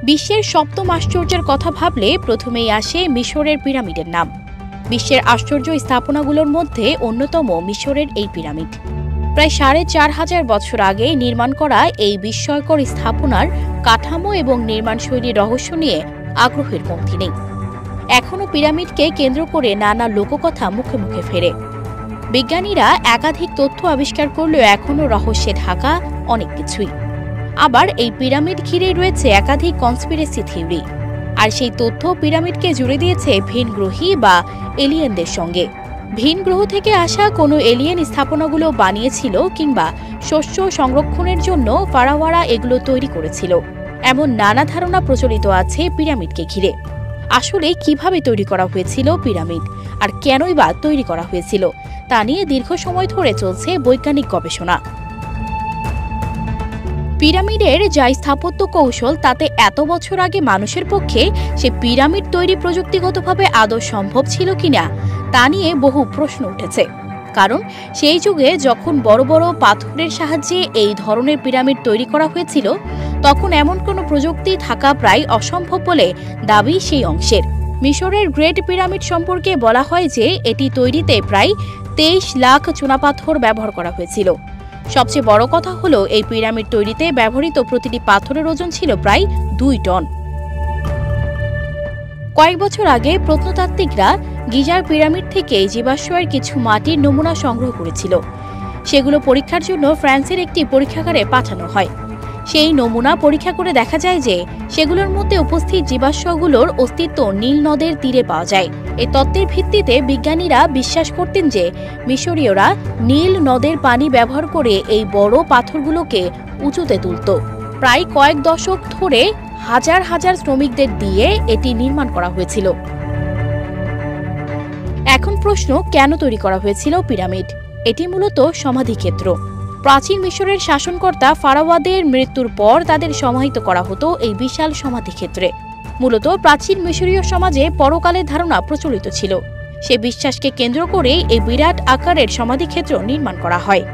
বিশ্বের সপ্তম আশ্চর্যের কথা ভাবলে প্রথমেই আসে মিশরের পিরামিডের নাম। বিশ্বের আশ্চর্য স্থাপনাগুলোর মধ্যে অন্যতম মিশরের এই পিরামিড। প্রায় ৪,৫০০ বছর আগে নির্মাণ করা এই বিস্ময়কর স্থাপনার কাঠামো এবং নির্মাণশৈলীর রহস্য নিয়ে আগ্রহের কমতি নেই। এখনও পিরামিডকে কেন্দ্র করে নানা লোককথা মুখে মুখে ফেরে। বিজ্ঞানীরা একাধিক তথ্য আবিষ্কার করলেও এখনও রহস্যে ঢাকা অনেক কিছুই। আবার এই পিরামিড ঘিরেই রয়েছে একাধিক কনস্পিরেসি থিওরি, আর সেই তথ্য পিরামিডকে জুড়ে দিয়েছে ভিনগ্রহী বা এলিয়েনদের সঙ্গে। ভিন গ্রহ থেকে আসা কোনো এলিয়েন স্থাপনাগুলো বানিয়েছিল কিংবা শস্য সংরক্ষণের জন্য ফারাওয়ারা এগুলো তৈরি করেছিল, এমন নানা ধারণা প্রচলিত আছে পিরামিডকে ঘিরে। আসলে কিভাবে তৈরি করা হয়েছিল পিরামিড, আর কেনই বা তৈরি করা হয়েছিল, তা নিয়ে দীর্ঘ সময় ধরে চলছে বৈজ্ঞানিক গবেষণা। পিরামিডের যা স্থাপত্য কৌশল, তাতে এত বছর আগে মানুষের পক্ষে সে পিরামিড তৈরি প্রযুক্তিগতভাবে আদৌ সম্ভব ছিল কিনা তা নিয়ে বহু প্রশ্ন উঠেছে। কারণ সেই যুগে যখন বড় বড় পাথরের সাহায্যে এই ধরনের পিরামিড তৈরি করা হয়েছিল, তখন এমন কোনো প্রযুক্তি থাকা প্রায় অসম্ভব বলে দাবি সেই অংশের। মিশরের গ্রেট পিরামিড সম্পর্কে বলা হয় যে এটি তৈরিতে প্রায় ২৩ লাখ চুনাপাথর ব্যবহার করা হয়েছিল। সবচেয়ে বড় কথা হলো, এই পিরামিড তৈরিতে ব্যবহৃত প্রতিটি পাথরের ওজন ছিল প্রায় ২ টন। কয়েক বছর আগে প্রত্নতাত্ত্বিকরা গিজার পিরামিড থেকে জীবাশ্মের কিছু মাটির নমুনা সংগ্রহ করেছিল। সেগুলো পরীক্ষার জন্য ফ্রান্সের একটি পরীক্ষাগারে পাঠানো হয়। সেই নমুনা পরীক্ষা করে দেখা যায় যে সেগুলোর মধ্যে উপস্থিত জীবাশ্মগুলোর অস্তিত্ব নীল নদের তীরে পাওয়া যায়। এই তত্ত্বের ভিত্তিতে বিজ্ঞানীরা বিশ্বাস করতেন যে মিশরীয়রা নীল নদের পানি ব্যবহার করে এই বড় পাথরগুলোকে উঁচুতে তুলত। প্রায় কয়েক দশক ধরে হাজার হাজার শ্রমিকদের দিয়ে এটি নির্মাণ করা হয়েছিল। এখন প্রশ্ন, কেন তৈরি করা হয়েছিল পিরামিড? এটি মূলত সমাধিক্ষেত্র। প্রাচীন মিশরের শাসনকর্তা ফারাওয়াদের মৃত্যুর পর তাদের সমাহিত করা হতো এই বিশাল সমাধিক্ষেত্রে। মূলত প্রাচীন মিশরীয় সমাজে পরকালের ধারণা প্রচলিত ছিল। সে বিশ্বাসকে কেন্দ্র করে এই বিরাট আকারের সমাধিক্ষেত্র নির্মাণ করা হয়।